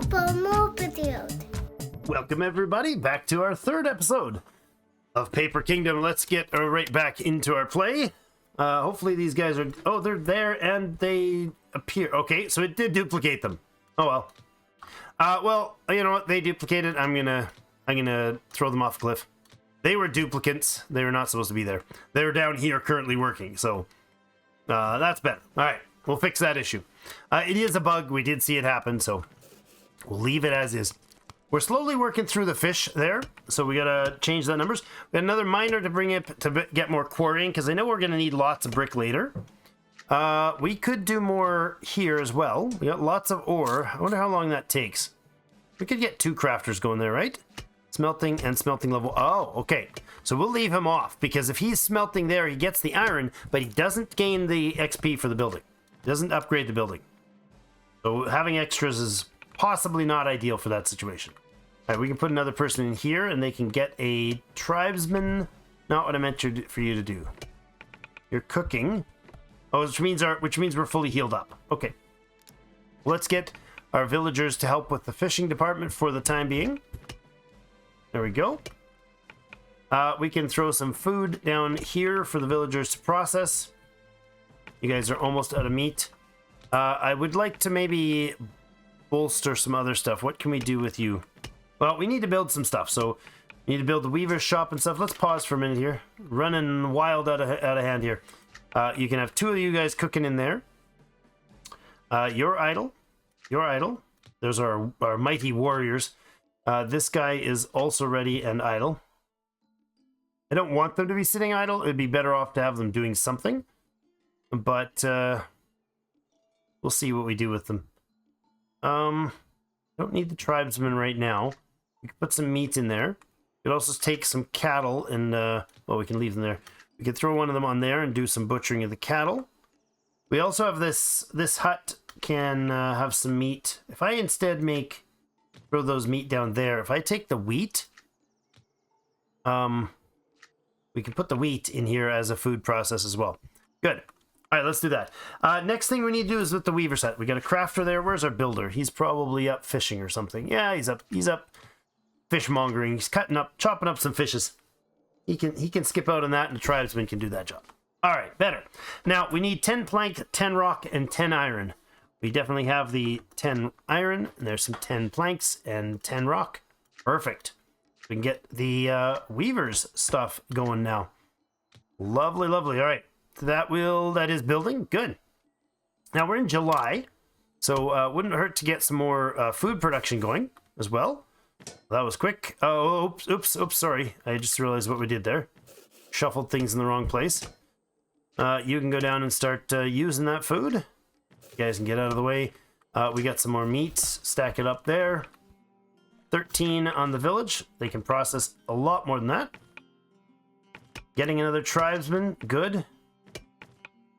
for more videos. Welcome everybody back to our third episode of Paper Kingdom. Let's get right back into our play. Hopefully these guys are... Oh, they're there and they appear. Okay, so it did duplicate them. Oh well. Well, you know what? They duplicated. I'm gonna throw them off a cliff. They were duplicates. They were not supposed to be there. They're down here currently working, so that's better. All right, we'll fix that issue. It is a bug. We did see it happen, so we'll leave it as is. We're slowly working through the fish there, so we gotta change the numbers. We got another miner to bring it to get more quarrying, because I know we're gonna need lots of brick later. We could do more here as well. We got lots of ore. I wonder how long that takes. We could get 2 crafters going there, right? Smelting and smelting level. Oh, okay. So we'll leave him off, because if he's smelting there, he gets the iron, but he doesn't gain the XP for the building. Doesn't upgrade the building. So having extras is possibly not ideal for that situation. All right, we can put another person in here and they can get a tribesman. Not what I meant for you to do. You're cooking. Oh, which means we're fully healed up. Okay. Let's get our villagers to help with the fishing department for the time being. There we go. We can throw some food down here for the villagers to process. You guys are almost out of meat. I would like to maybe bolster some other stuff. What can we do with you? Well, we need to build some stuff, so we need to build the weaver's shop and stuff. Let's pause for a minute here. Running wild out of hand here. You can have 2 of you guys cooking in there. You're idle. You're idle. Those are our mighty warriors. This guy is also ready and idle. I don't want them to be sitting idle. It'd be better off to have them doing something. But we'll see what we do with them. Don't need the tribesmen right now. We can put some meat in there. We could also take some cattle and, well, we can leave them there. We could throw one of them on there and do some butchering of the cattle. We also have this hut can have some meat. If I instead throw those meat down there, if I take the wheat, we can put the wheat in here as a food process as well. Good. All right, let's do that. Next thing we need to do is with the weaver set. We got a crafter there. Where's our builder? He's probably up fishing or something. Yeah, he's up fishmongering. He's chopping up some fishes. He can skip out on that, and the tribesmen can do that job. All right, better. Now, we need 10 plank, 10 rock, and 10 iron. We definitely have the 10 iron, and there's some 10 planks and 10 rock. Perfect. We can get the weaver's stuff going now. Lovely, lovely. All right. That is building. Good. Now we're in July, so wouldn't hurt to get some more food production going as well. That was quick. Oh, oops, sorry. I just realized what we did there. Shuffled things in the wrong place. You can go down and start using that food. You guys can get out of the way. We got some more meat. Stack it up there. 13 on the village. They can process a lot more than that. Getting another tribesman. Good.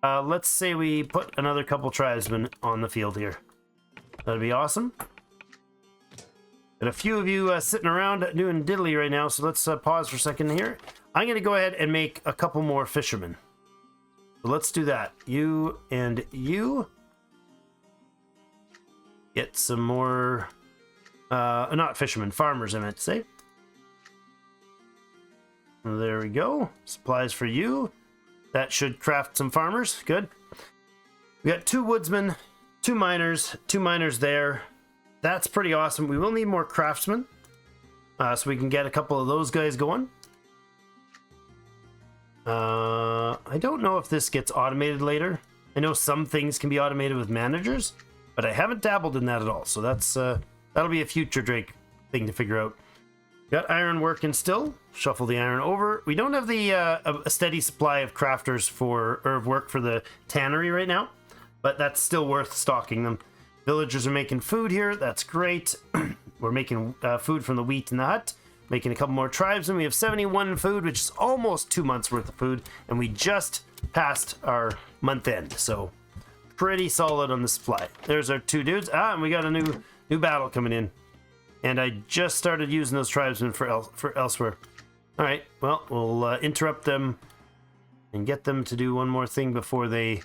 Let's say we put another couple tribesmen on the field here. That'd be awesome. And a few of you sitting around doing diddly right now, so let's pause for a second here. I'm going to go ahead and make a couple more fishermen. So let's do that. You and you. Get some more... not fishermen, farmers I meant to say. There we go. Supplies for you. That should craft some farmers. Good. We got 2 woodsmen, 2 miners there. That's pretty awesome. We will need more craftsmen, so we can get a couple of those guys going. I don't know if this gets automated later. I know some things can be automated with managers, but I haven't dabbled in that at all. So that's that'll be a future Drake thing to figure out. Got iron working still. Shuffle the iron over. We don't have the a steady supply of crafters or work for the tannery right now, but that's still worth stocking them. Villagers are making food here. That's great. We're making food from the wheat in the hut. Making a couple more tribes, and we have 71 food, which is almost 2 months worth of food, and we just passed our month end, so pretty solid on the supply. There's our 2 dudes. And we got a new battle coming in. And I just started using those tribesmen for elsewhere. All right, well, we'll interrupt them and get them to do one more thing before they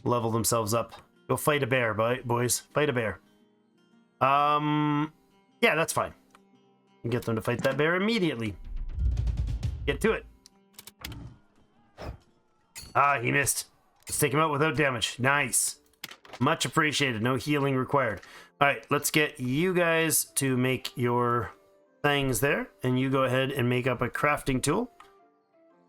level themselves up. Go fight a bear, boys. Fight a bear. Yeah, that's fine. Get them to fight that bear immediately. Get to it. Ah, he missed. Let's take him out without damage. Nice. Much appreciated. No healing required. All right, let's get you guys to make your things there, and you go ahead and make up a crafting tool.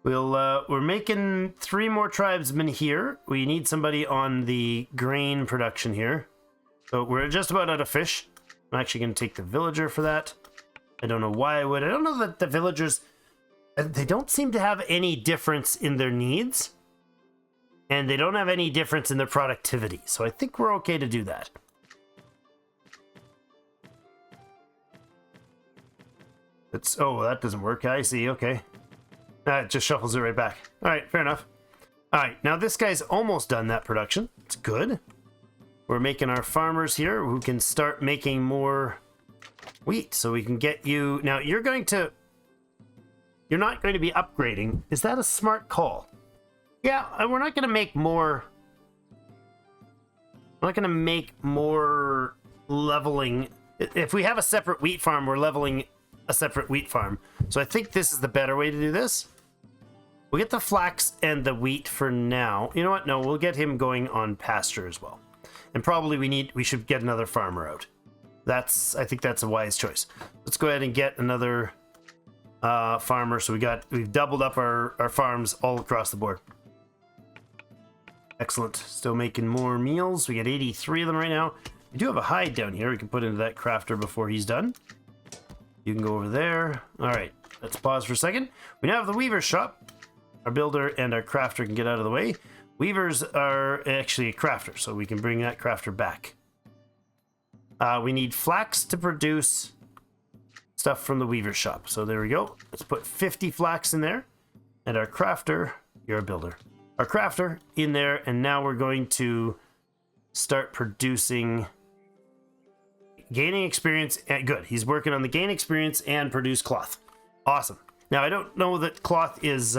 We're making 3 more tribesmen here. We need somebody on the grain production here. So we're just about out of fish. I'm actually going to take the villager for that. I don't know why I would. I don't know that the villagers, they don't seem to have any difference in their needs. And they don't have any difference in their productivity. So I think we're okay to do that. Oh, that doesn't work. I see. Okay. It just shuffles it right back. All right, fair enough. All right, now this guy's almost done that production. It's good. We're making our farmers here who can start making more wheat. So we can get you... Now, you're not going to be upgrading. Is that a smart call? Yeah, we're not going to make more... We're not going to make more leveling. If we have a separate wheat farm, we're leveling a separate wheat farm. So I think this is the better way to do this. We'll get the flax and the wheat for now. You know what? No, we'll get him going on pasture as well. And probably we should get another farmer out. I think that's a wise choice. Let's go ahead and get another farmer. So we've doubled up our farms all across the board. Excellent. Still making more meals. We get 83 of them right now. We do have a hide down here. We can put into that crafter before he's done. You can go over there. All right. Let's pause for a second. We now have the weaver's shop. Our builder and our crafter can get out of the way. Weavers are actually a crafter, so we can bring that crafter back. We need flax to produce stuff from the weaver's shop. So there we go. Let's put 50 flax in there. And our crafter, you're a builder. Our crafter in there, and now we're going to start producing, gaining experience. Good. He's working on the gain experience and produce cloth. Awesome. Now, I don't know that cloth is...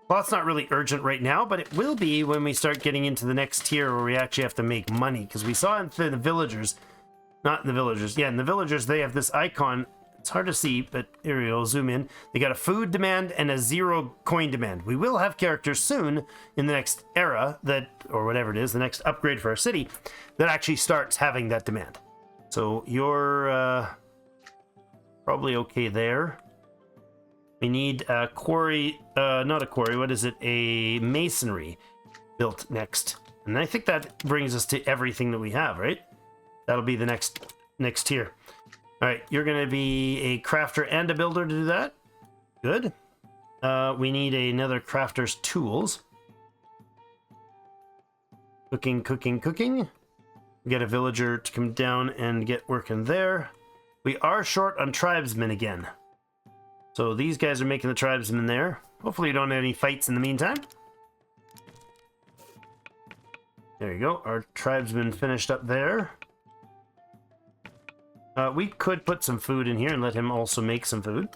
Cloth's not really urgent right now, but it will be when we start getting into the next tier where we actually have to make money. Because we saw in the villagers, not in the villagers, yeah, in the villagers, they have this icon. It's hard to see, but here we go, zoom in. They got a food demand and a 0 coin demand. We will have characters soon in the next era or whatever it is, the next upgrade for our city, that actually starts having that demand. So you're probably okay there. We need a quarry, not a quarry, what is it? A masonry built next. And I think that brings us to everything that we have, right? That'll be the next tier. All right, you're going to be a crafter and a builder to do that. Good. We need another crafter's tools. Cooking. Get a villager to come down and get working there. We are short on tribesmen again. So these guys are making the tribesmen there. Hopefully you don't have any fights in the meantime. There you go. Our tribesmen finished up there. We could put some food in here and let him also make some food.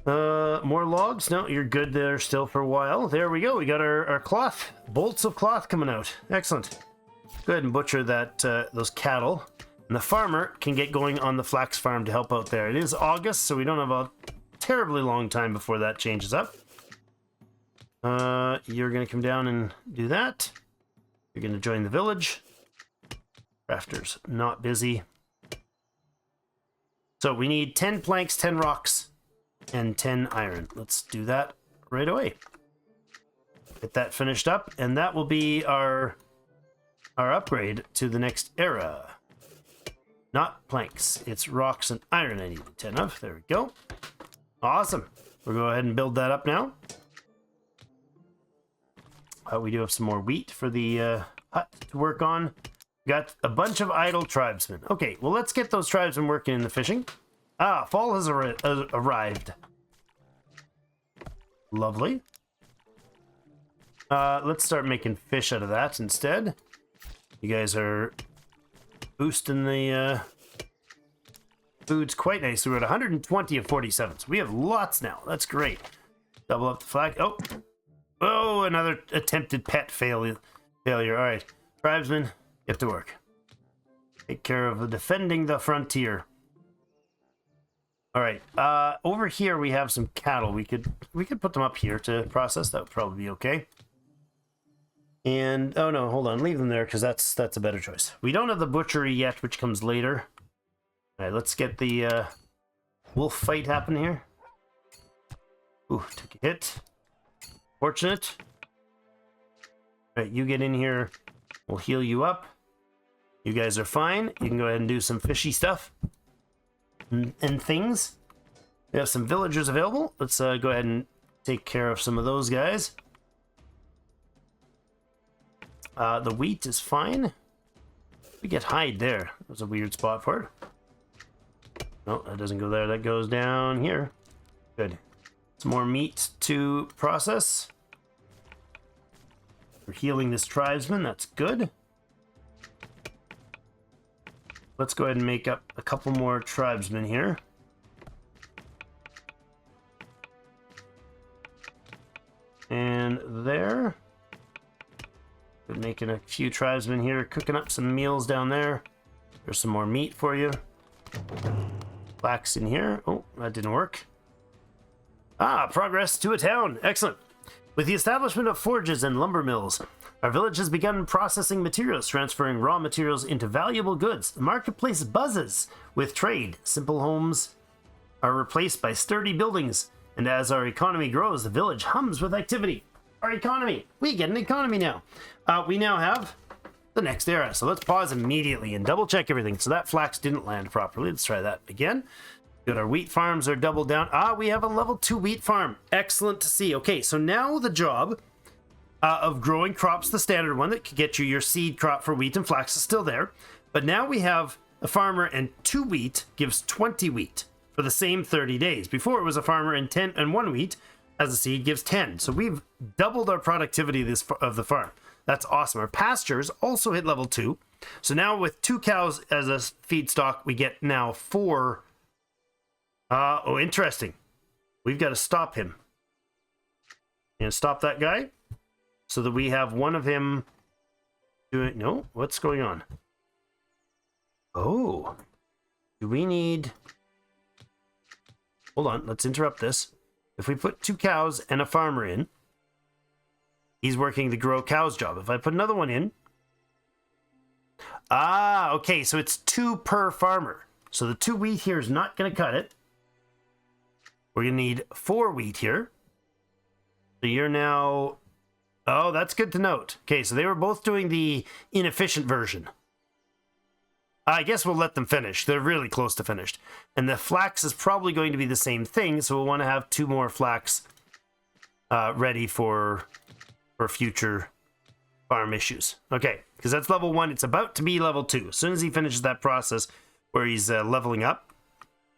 More logs? No, you're good there still for a while. There we go. We got our cloth. Bolts of cloth coming out. Excellent. Go ahead and butcher those cattle. And the farmer can get going on the flax farm to help out there. It is August, so we don't have a terribly long time before that changes up. You're going to come down and do that. You're going to join the village. Crafter's not busy. So we need 10 planks, 10 rocks, and 10 iron. Let's do that right away. Get that finished up, and that will be our upgrade to the next era. Not planks, it's rocks and iron I need 10 of. There we go. Awesome. We'll go ahead and build that up now. We do have some more wheat for the hut to work on. Got a bunch of idle tribesmen. Okay, well, let's get those tribesmen working in the fishing. Fall has arrived. Lovely. Let's start making fish out of that instead. You guys are boosting the foods quite nice. We're at 120 of 47, so we have lots now. That's great. Double up the flag. Oh, another attempted pet failure. All right, tribesmen, Get to work. Take care of defending the frontier. All right. Over here we have some cattle. We could put them up here to process. That would probably be okay. And oh no, hold on. Leave them there because that's a better choice. We don't have the butchery yet, which comes later. All right. Let's get the wolf fight happen here. Ooh, took a hit. Fortunate. All right, you get in here. We'll heal you up. You guys are fine. You can go ahead and do some fishy stuff and things. We have some villagers available. Let's go ahead and take care of some of those guys. The wheat is fine. We get hide there. That was a weird spot for it. No, that doesn't go there. That goes down here. Good. Some more meat to process. We're healing this tribesman. That's good. Let's go ahead and make up a couple more tribesmen here. And there. Been making a few tribesmen here, cooking up some meals down there. There's some more meat for you. Flax in here. Oh, that didn't work. Ah, progress to a town. Excellent. With the establishment of forges and lumber mills, our village has begun processing materials, transferring raw materials into valuable goods. The marketplace buzzes with trade. Simple homes are replaced by sturdy buildings. And as our economy grows, the village hums with activity. Our economy. We get an economy now. We now have the next era. So let's pause immediately and double check everything. So that flax didn't land properly. Let's try that again. Good. Our wheat farms are doubled down. Ah, we have a level 2 wheat farm. Excellent to see. Okay, so now the job of growing crops, the standard one that could get you your seed crop for wheat and flax, is still there. But now we have a farmer and 2 wheat gives 20 wheat for the same 30 days. Before it was a farmer and 10 and 1 wheat as a seed gives 10. So we've doubled our productivity of the farm. That's awesome. Our pastures also hit level 2. So now with 2 cows as a feedstock, we get now 4. Oh, interesting. We've got to stop him. And stop that guy so that we have one of him doing... No, what's going on? Oh. Do we need... Hold on, let's interrupt this. If we put 2 cows and a farmer in, he's working the grow cows job. If I put another one in... Ah, okay, so it's 2 per farmer. So the 2 wheat here is not going to cut it. We're going to need 4 wheat here. So you're now... Oh, that's good to note. Okay, so they were both doing the inefficient version. I guess we'll let them finish. They're really close to finished. And the flax is probably going to be the same thing, so we'll want to have 2 more flax ready for future farm issues. Okay, because that's level 1. It's about to be level 2. As soon as he finishes that process where he's leveling up,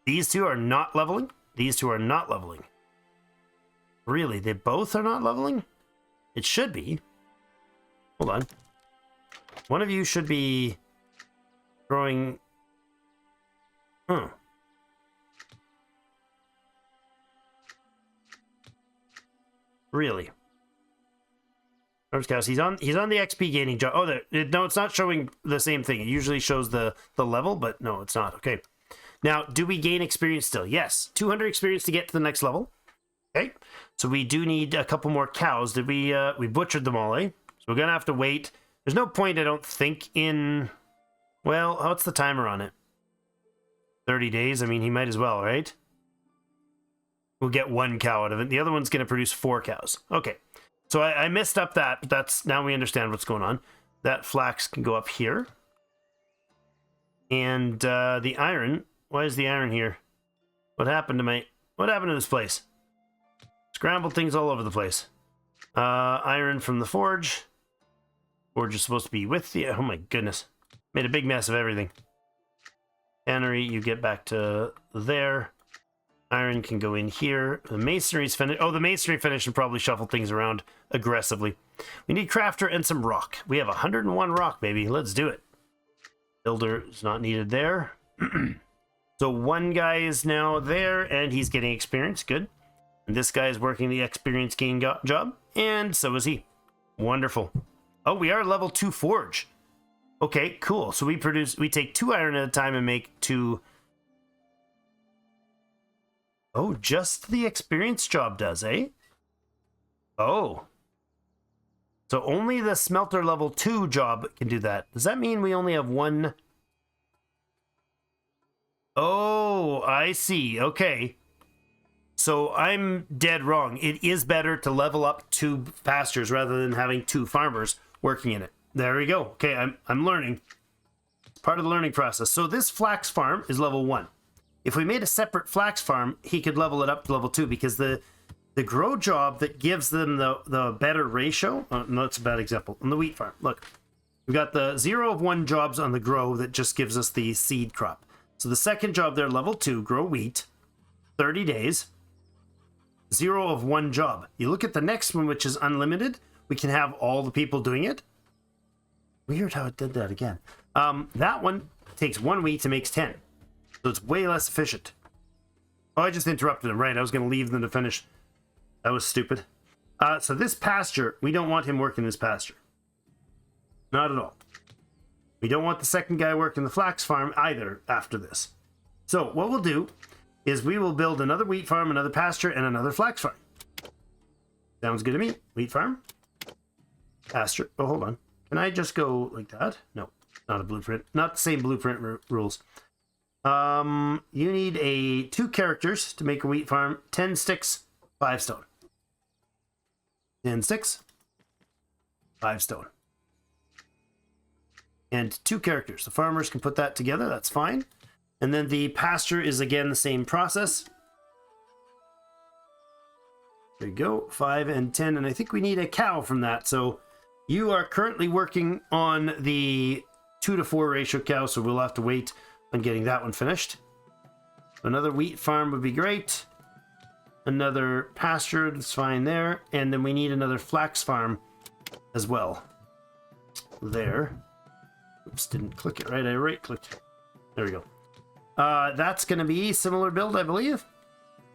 these 2 are not leveling. These 2 are not leveling. Really? They both are not leveling? It should be. Hold on. One of you should be growing... Huh. Really? He's on the XP gaining job. Oh, no, it's not showing the same thing. It usually shows the level, but no, it's not. Okay. Now, do we gain experience still? Yes. 200 experience to get to the next level. Okay. So we do need a couple more cows. Did we butchered them all, eh? So we're going to have to wait. There's no point, I don't think, in... Well, what's the timer on it? 30 days? I mean, he might as well, right? We'll get 1 cow out of it. The other one's going to produce 4 cows. Okay. So I messed up that, but that's... Now we understand what's going on. That flax can go up here. And the iron... Why is the iron here? What happened to this place? Scrambled things all over the place. Iron from the forge. Forge is supposed to be with the... Oh my goodness. Made a big mess of everything. Tannery, you get back to there. Iron can go in here. The masonry's finished. Oh, the masonry finished and probably shuffle things around aggressively. We need crafter and some rock. We have 101 rock, baby. Let's do it. Builder is not needed there. So 1 guy is now there, and he's getting experience. Good. And this guy is working the experience gain job, and so is he. Wonderful. Oh, we are level 2 forge. Okay, cool. So we take 2 iron at a time and make 2. Oh, just the experience job does, eh? Oh. So only the smelter level 2 job can do that. Does that mean we only have 1? Oh, I see. Okay. So I'm dead wrong. It is better to level up 2 pastures rather than having 2 farmers working in it. There we go. Okay, I'm learning. It's part of the learning process. So this flax farm is level 1. If we made a separate flax farm, he could level it up to level 2 because the grow job that gives them the better ratio. No, that's a bad example. On the wheat farm, look, we've got the 0 of 1 jobs on the grow that just gives us the seed crop. So the second job there, level 2, grow wheat, 30 days, 0 of 1 job. You look at the next one, which is unlimited. We can have all the people doing it. Weird how it did that again. That one takes 1 wheat and makes 10. So it's way less efficient. Oh, I just interrupted him. Right, I was going to leave them to finish. That was stupid. So this pasture, we don't want him working this pasture. Not at all. We don't want the second guy working the flax farm either after this. So what we'll do is we will build another wheat farm, another pasture, and another flax farm. Sounds good to me. Wheat farm, pasture. Oh, hold on. Can I just go like that? No, not a blueprint. Not the same blueprint rules. You need 2 characters to make a wheat farm. 10 sticks, 5 stone. 10 sticks, 5 stone. And 2 characters. The farmers can put that together. That's fine. And then the pasture is again the same process. There you go. 5 and 10. And I think we need a cow from that. So you are currently working on the 2 to 4 ratio cow. So we'll have to wait on getting that one finished. Another wheat farm would be great. Another pasture, that's fine there. And then we need another flax farm as well. There. Oops, didn't click it right. I right clicked. There we go. That's going to be similar build, I believe.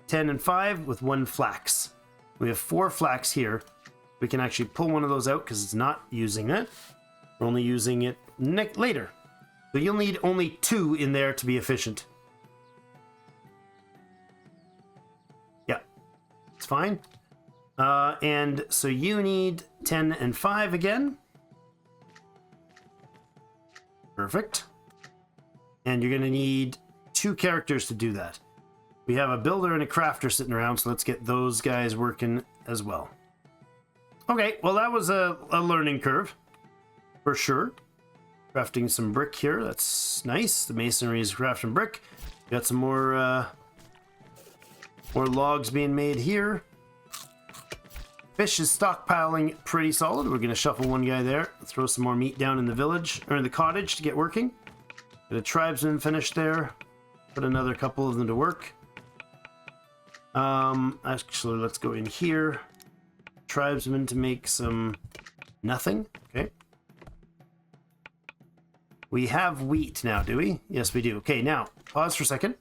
10 and 5 with 1 flax. We have 4 flax here. We can actually pull one of those out because it's not using it. We're only using it later. So you'll need only 2 in there to be efficient. Yeah, it's fine. And so you need 10 and 5 again. Perfect. And you're going to need 2 characters to do that. We have a builder and a crafter sitting around, so let's get those guys working as well. Okay, well that was a learning curve, for sure. Crafting some brick here, that's nice. The masonry is crafting brick. Got some more logs being made here. Fish is stockpiling pretty solid. We're going to shuffle 1 guy there. Throw some more meat down in the village, or in the cottage to get working. Get a tribesman finished there. Put another couple of them to work. Actually, let's go in here. Tribesman to make some nothing. Okay. We have wheat now, do we? Yes, we do. Okay, now, pause for a second.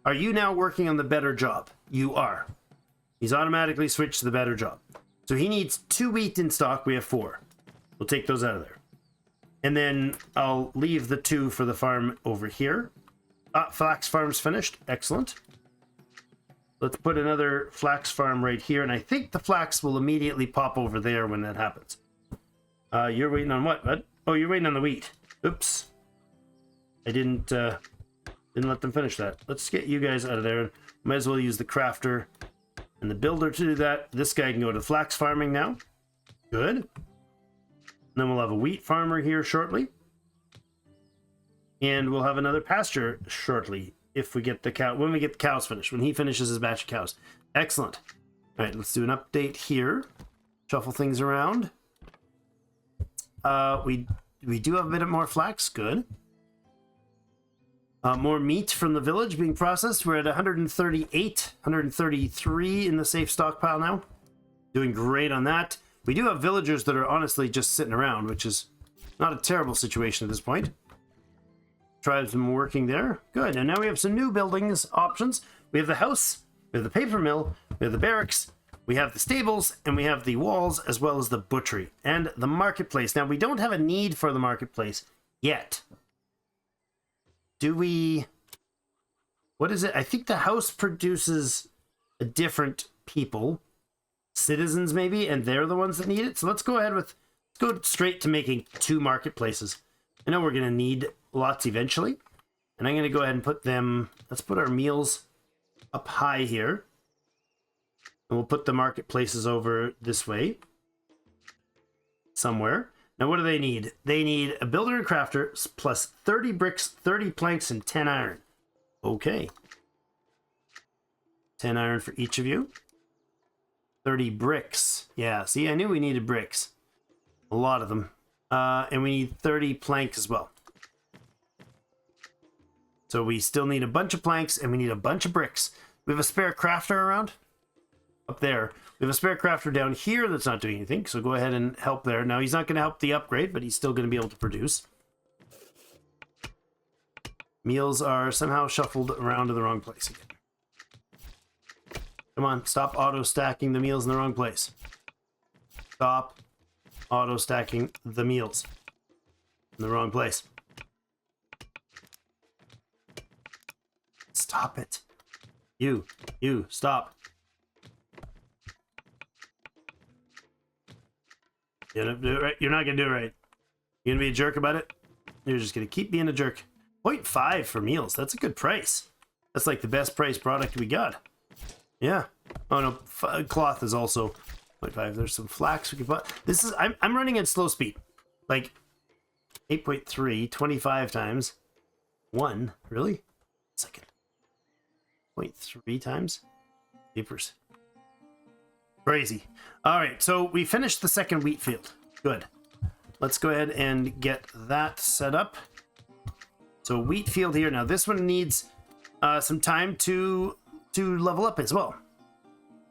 Are you now working on the better job? You are. He's automatically switched to the better job. So he needs 2 wheat in stock. We have 4. We'll take those out of there. And then I'll leave the 2 for the farm over here. Flax farm's finished. Excellent. Let's put another flax farm right here. And I think the flax will immediately pop over there when that happens. You're waiting on what, bud? Oh, you're waiting on the wheat. Oops. I didn't let them finish that. Let's get you guys out of there. Might as well use the crafter and the builder to do that. This guy can go to flax farming now. Good. And then we'll have a wheat farmer here shortly. And we'll have another pasture shortly if we get the cow, when we get the cows finished, when he finishes his batch of cows. Excellent. All right, let's do an update here. Shuffle things around. We do have a bit more flax. Good. More meat from the village being processed. We're at 138, 133 in the safe stockpile now. Doing great on that. We do have villagers that are honestly just sitting around, which is not a terrible situation at this point. Tribesmen working there. Good. And now we have some new buildings options. We have the house, we have the paper mill, we have the barracks, we have the stables, and we have the walls, as well as the butchery and the marketplace. Now, we don't have a need for the marketplace yet. Do we... What is it? I think the house produces a different people. Citizens, maybe, and they're the ones that need it. So let's go ahead with... Let's go straight to making 2 marketplaces. I know we're going to need lots eventually. And I'm going to go ahead and put them... Let's put our meals up high here. And we'll put the marketplaces over this way. Somewhere. Now, what do they need? They need a builder and crafter plus 30 bricks, 30 planks, and 10 iron. Okay. 10 iron for each of you. 30 bricks. Yeah, see, I knew we needed bricks. A lot of them. And we need 30 planks as well. So we still need a bunch of planks and we need a bunch of bricks. We have a spare crafter around? Up there. We have a spare crafter down here that's not doing anything, so go ahead and help there. Now, he's not going to help the upgrade, but he's still going to be able to produce. Meals are somehow shuffled around to the wrong place again. Come on, stop auto-stacking the meals in the wrong place. Stop auto-stacking the meals in the wrong place. Stop it. You, stop. You're not do it right. You're not gonna do it right. You're gonna be a jerk about it. You're just gonna keep being a jerk. 0.5 for meals. That's a good price. That's like the best price product we got. Yeah. Oh no, cloth is also 0.5. There's some flax we can put. This is I'm running at slow speed. Like 8.3, 25 times 1. Really? Second. 0.3 times. Papers. Crazy. All right, so we finished the second wheat field. Good. Let's go ahead and get that set up. So wheat field here. Now this one needs some time to level up as well.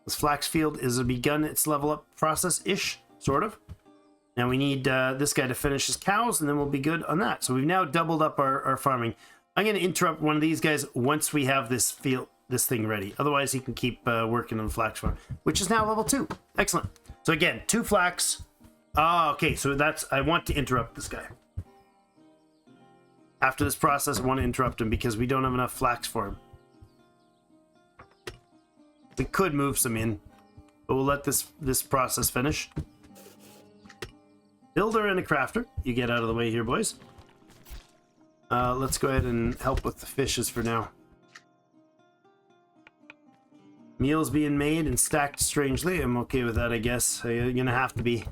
This flax field is begun its level up process-ish, sort of. Now we need this guy to finish his cows, and then we'll be good on that. So we've now doubled up our farming. I'm going to interrupt one of these guys once we have this thing ready. Otherwise, he can keep working on the flax farm, which is now level 2. Excellent. So again, 2 flax. Okay, so I want to interrupt this guy. After this process, I want to interrupt him because we don't have enough flax for him. We could move some in, but we'll let this process finish. Builder and a crafter. You get out of the way here, boys. Let's go ahead and help with the fishes for now. Meals being made and stacked strangely. I'm okay with that, I guess. You're gonna have to be.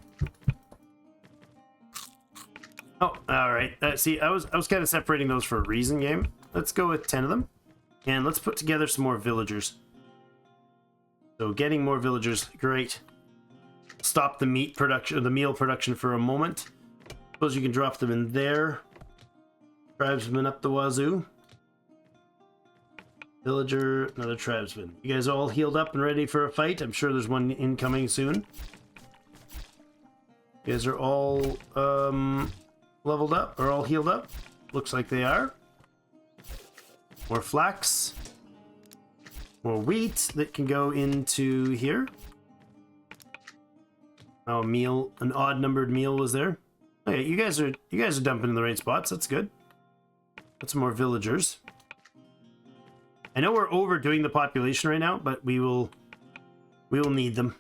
Oh, all right. See, I was kind of separating those for a reason, game. Let's go with 10 of them, and let's put together some more villagers. So getting more villagers, great. Stop the meat production, the meal production for a moment. Suppose you can drop them in there. Tribesmen up the wazoo. Villager, another tribesman. You guys all healed up and ready for a fight? I'm sure there's one incoming soon. You guys are all leveled up, or all healed up? Looks like they are. More flax. More wheat that can go into here. Oh, meal, an odd numbered meal was there. Okay, you guys are dumping in the right spots. That's good. That's more villagers. I know we're overdoing the population right now, but we will need them.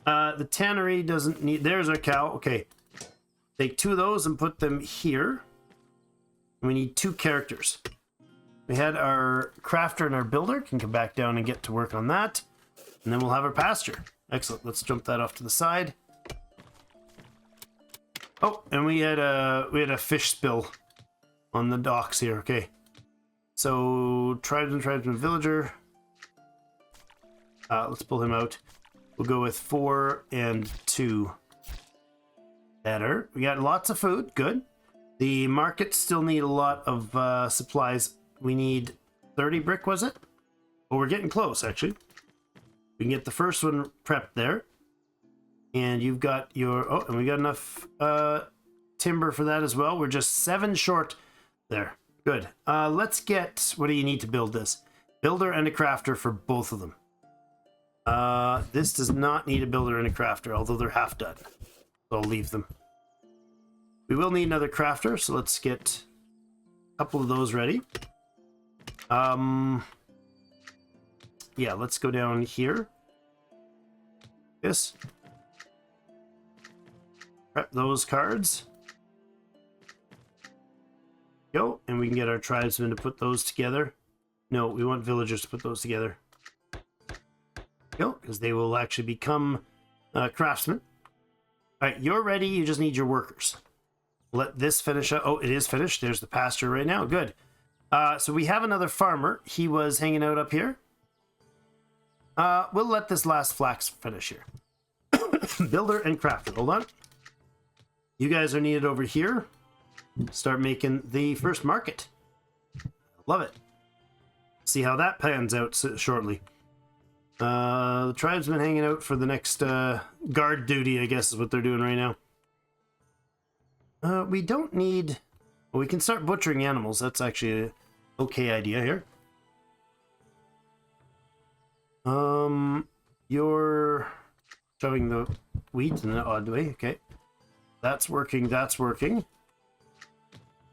The tannery doesn't need. There's our cow. Okay, take 2 of those and put them here. We need 2 characters. We had our crafter and our builder can come back down and get to work on that, and then we'll have our pasture. Excellent. Let's jump that off to the side. Oh, and we had a fish spill on the docks here. Okay, so tribesman villager. Let's pull him out. We'll go with 4 and 2. Better. We got lots of food. Good. The markets still need a lot of supplies. We need 30 brick, was it? Oh, we're getting close, actually. We can get the first one prepped there. And you've got your... Oh, and we got enough timber for that as well. We're just 7 short there. Good. Let's get... What do you need to build this? Builder and a crafter for both of them. This does not need a builder and a crafter, although they're half done. So I'll leave them. We will need another crafter, so let's get a couple of those ready. Yeah, let's go down here. This. Prep those cards. Go, and we can get our tribesmen to put those together. No, we want villagers to put those together. Go, because they will actually become craftsmen. All right, you're ready. You just need your workers. Let this finish up. Oh, it is finished. There's the pasture right now. Good. So we have another farmer. He was hanging out up here. We'll let this last flax finish here. Builder and crafter. Hold on. You guys are needed over here. Start making the first market. Love it. See how that pans out shortly. The tribesmen hanging out for the next guard duty, I guess is what they're doing right now. We don't need... Well, we can start butchering animals. That's actually an okay idea here. You're shoving the wheat in an odd way. Okay. That's working. That's working.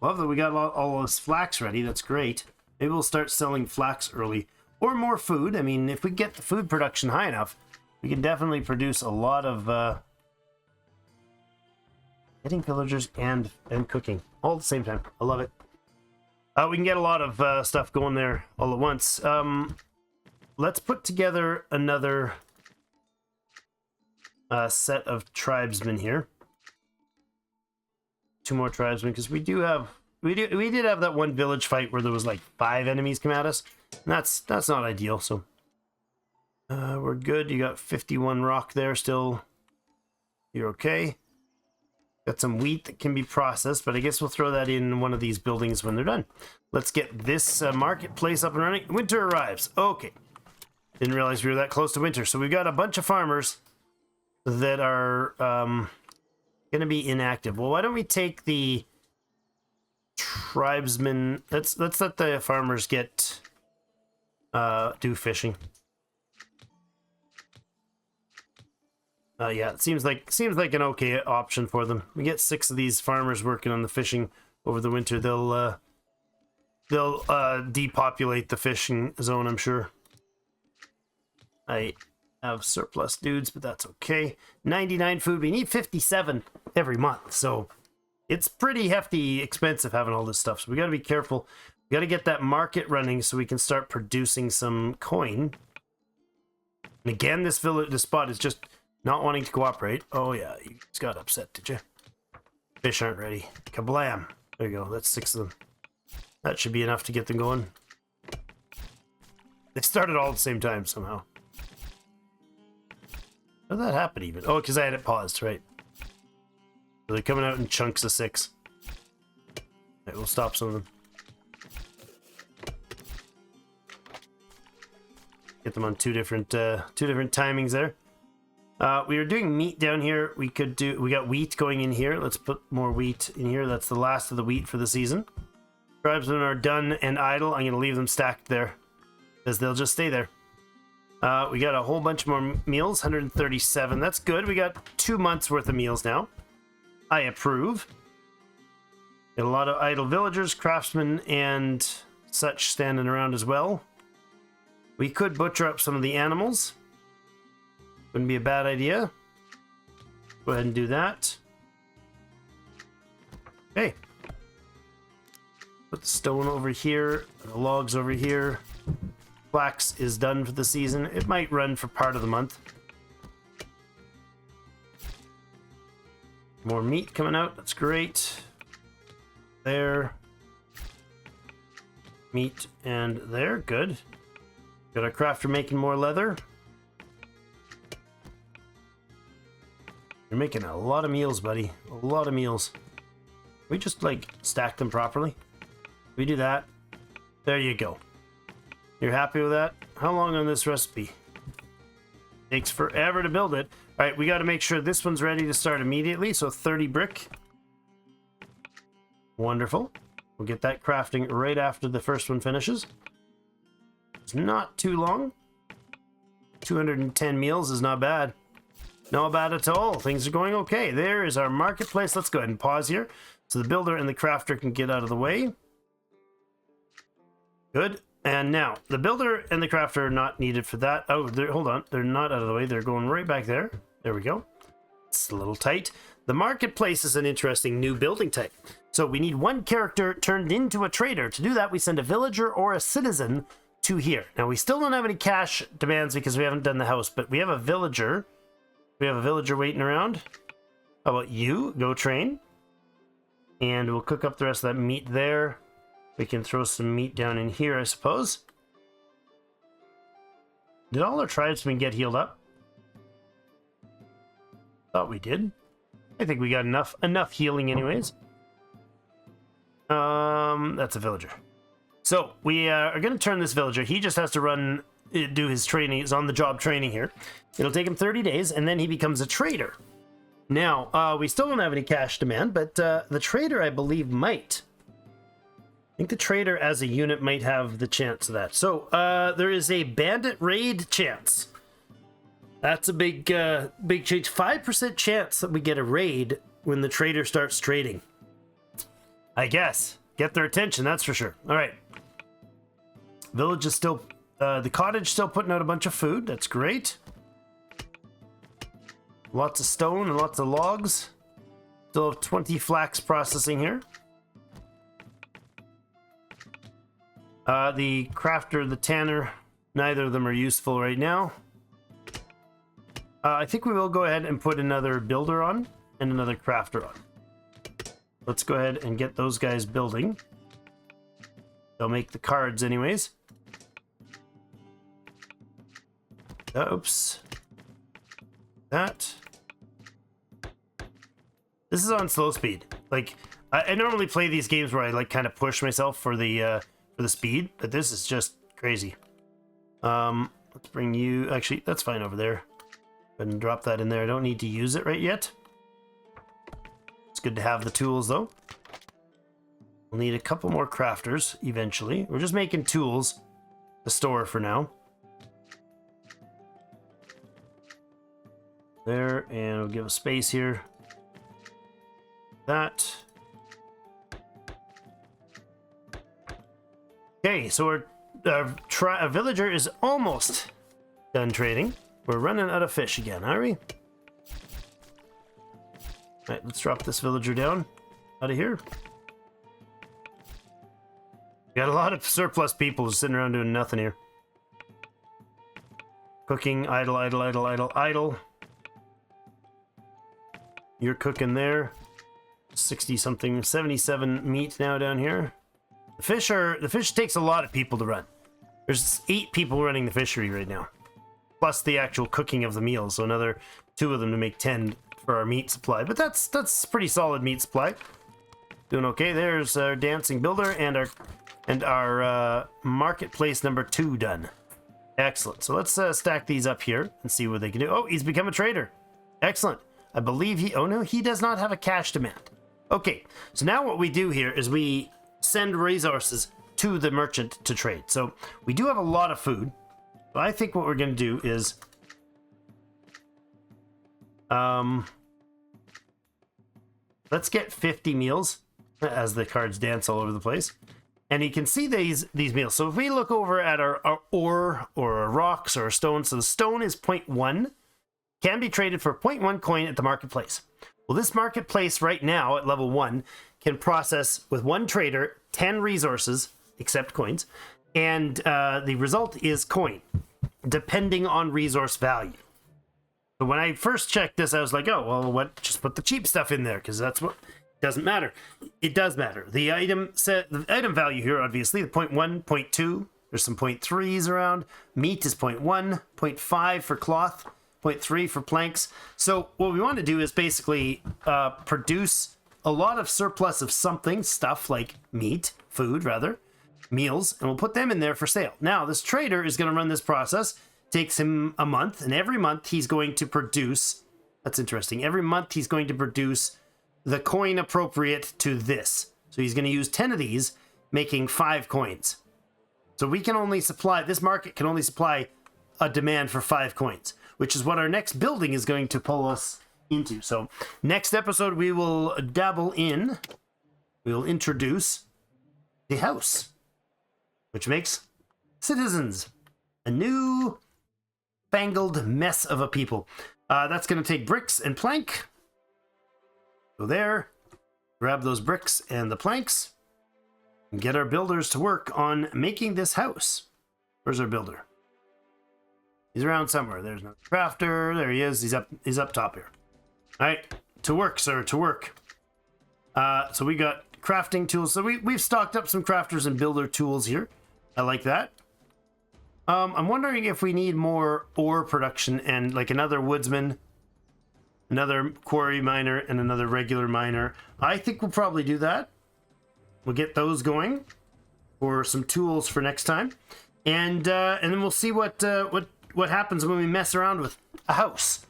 Love that we got all this flax ready. That's great. Maybe we'll start selling flax early. Or more food. I mean, if we get the food production high enough, we can definitely produce a lot of getting villagers and cooking all at the same time. I love it. We can get a lot of stuff going there all at once. Let's put together another set of tribesmen here. 2 more tribesmen, because we did have that one village fight where there was like 5 enemies come at us. And that's not ideal. So we're good. You got 51 rock there still. You're okay. Got some wheat that can be processed, but I guess we'll throw that in one of these buildings when they're done. Let's get this marketplace up and running. Winter arrives. Okay. Didn't realize we were that close to winter. So we've got a bunch of farmers that are going to be inactive. Well, why don't we take the tribesmen? Let's let the farmers get do fishing. Yeah, it seems like an okay option for them. We get 6 of these farmers working on the fishing over the winter. They'll depopulate the fishing zone, I'm sure. I have surplus dudes, but that's okay. 99 food. We need 57 every month, so it's pretty hefty expensive having all this stuff. So we got to be careful. We got to get that market running so we can start producing some coin. And again, this spot is just not wanting to cooperate. Oh yeah, you just got upset, did you? Fish aren't ready. Kablam! There you go. That's 6 of them. That should be enough to get them going. They started all at the same time somehow. How did that happen even? Oh, because I had it paused, right? So they're coming out in chunks of 6. Right, we'll stop some of them. Get them on two different timings there. We were doing meat down here. We got wheat going in here. Let's put more wheat in here. That's the last of the wheat for the season. Tribesmen are done and idle. I'm going to leave them stacked there because they'll just stay there. We got a whole bunch more meals, 137. That's good. We got 2 months worth of meals now. I approve. Got a lot of idle villagers, craftsmen, and such standing around as well. We could butcher up some of the animals. Wouldn't be a bad idea. Go ahead and do that. Okay. Put the stone over here, the logs over here. Flax is done for the season. It might run for part of the month. More meat coming out. That's great. There. Meat and there. Good. Got our crafter making more leather. You're making a lot of meals, buddy. A lot of meals. We just, like, stack them properly. We do that. There you go. You're happy with that? How long on this recipe? Takes forever to build it. All right, we got to make sure this one's ready to start immediately. So 30 brick. Wonderful. We'll get that crafting right after the first one finishes. It's not too long. 210 meals is not bad. Not bad at all. Things are going okay. There is our marketplace. Let's go ahead and pause here so the builder and the crafter can get out of the way. Good. And now, the builder and the crafter are not needed for that. Oh, hold on. They're not out of the way. They're going right back there. There we go. It's a little tight. The marketplace is an interesting new building type. So we need one character turned into a trader. To do that, we send a villager or a citizen to here. Now, we still don't have any cash demands because we haven't done the house, but we have a villager. We have a villager waiting around. How about you? Go train. And we'll cook up the rest of that meat there. We can throw some meat down in here, I suppose. Did all our tribesmen get healed up? Thought we did. I think we got enough healing anyways. That's a villager. So we are going to turn this villager. He just has to do his training. He's on the job training here. It'll take him 30 days and then he becomes a trader. Now, we still don't have any cash demand, but the trader, I believe, might. I think the trader as a unit might have the chance of that. So there is a bandit raid chance. That's a big change. 5% chance that we get a raid when the trader starts trading. I guess. Get their attention, that's for sure. All right. Village is still... the cottage still putting out a bunch of food. That's great. Lots of stone and lots of logs. Still have 20 flax processing here. The crafter, the tanner, neither of them are useful right now. I think we will go ahead and put another builder on and another crafter on. Let's go ahead and get those guys building. They'll make the cards anyways. Oops. That. This is on slow speed. Like, I normally play these games where I like kind of push myself for the speed, but this is just crazy. Let's bring you... Actually, that's fine over there. Go ahead and drop that in there. I don't need to use it right yet. It's good to have the tools, though. We'll need a couple more crafters eventually. We're just making tools to store for now. There, and we'll give a space here. That. Okay, so our villager is almost done trading. We're running out of fish again, are we? Alright, let's drop this villager down out of here. We got a lot of surplus people just sitting around doing nothing here. Cooking, idle, idle, idle, idle, idle. You're cooking there. 60 something, 77 meat now down here. The fish takes a lot of people to run. There's 8 people running the fishery right now. Plus the actual cooking of the meals, so another 2 of them to make 10 for our meat supply. But that's pretty solid meat supply. Doing okay. There's our dancing builder and our marketplace number 2 done. Excellent. So let's stack these up here and see what they can do. Oh, he's become a trader. Excellent. I believe he... Oh no, he does not have a cash demand. Okay, so now what we do here is we send resources to the merchant to trade. So we do have a lot of food. But I think what we're going to do is... let's get 50 meals as the cards dance all over the place. And you can see these meals. So if we look over at our ore or our rocks or our stone, so the stone is 0.1, can be traded for 0.1 coin at the marketplace. Well, this marketplace right now at level 1 can process with one trader 10 resources, except coins, and the result is coin, depending on resource value. But when I first checked this, I was like, oh, well, what? Just put the cheap stuff in there, because that's what... Doesn't matter. It does matter. The item value here, obviously, the 0.1, 0.2, there's some 0.3s around. Meat is 0.1, 0.5 for cloth, 0.3 for planks. So what we want to do is basically produce a lot of surplus of something, stuff like meat, food rather, meals, and we'll put them in there for sale. Now, this trader is going to run this process. Takes him a month, and every month he's going to produce... That's interesting. Every month he's going to produce the coin appropriate to this. So he's going to use 10 of these, making 5 coins. So we can only supply... This market can only supply a demand for 5 coins. which is what our next building is going to pull us into. So next episode, we will introduce the house, which makes citizens, a new fangled mess of a people. That's going to take bricks and plank. Go there, grab those bricks and the planks, and get our builders to work on making this house. Where's our builder? He's around somewhere. There's no crafter. There he is. He's up top here. All right, to work, sir, to work. So we got crafting tools. So we've stocked up some crafters and builder tools here. I like that. I'm wondering if we need more ore production and like another woodsman, another quarry miner, and another regular miner. I think we'll probably do that. We'll get those going for some tools for next time, and then we'll see what happens when we mess around with a house.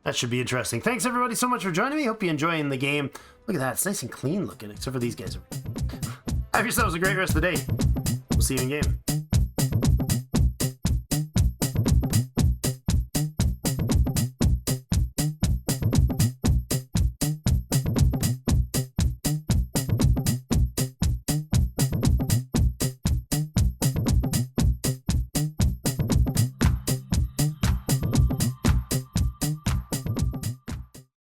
That should be interesting. Thanks everybody so much for joining me. Hope you're enjoying the game. Look at that, it's nice and clean looking, except for these guys. Have yourselves a great rest of the day. We'll see you in game.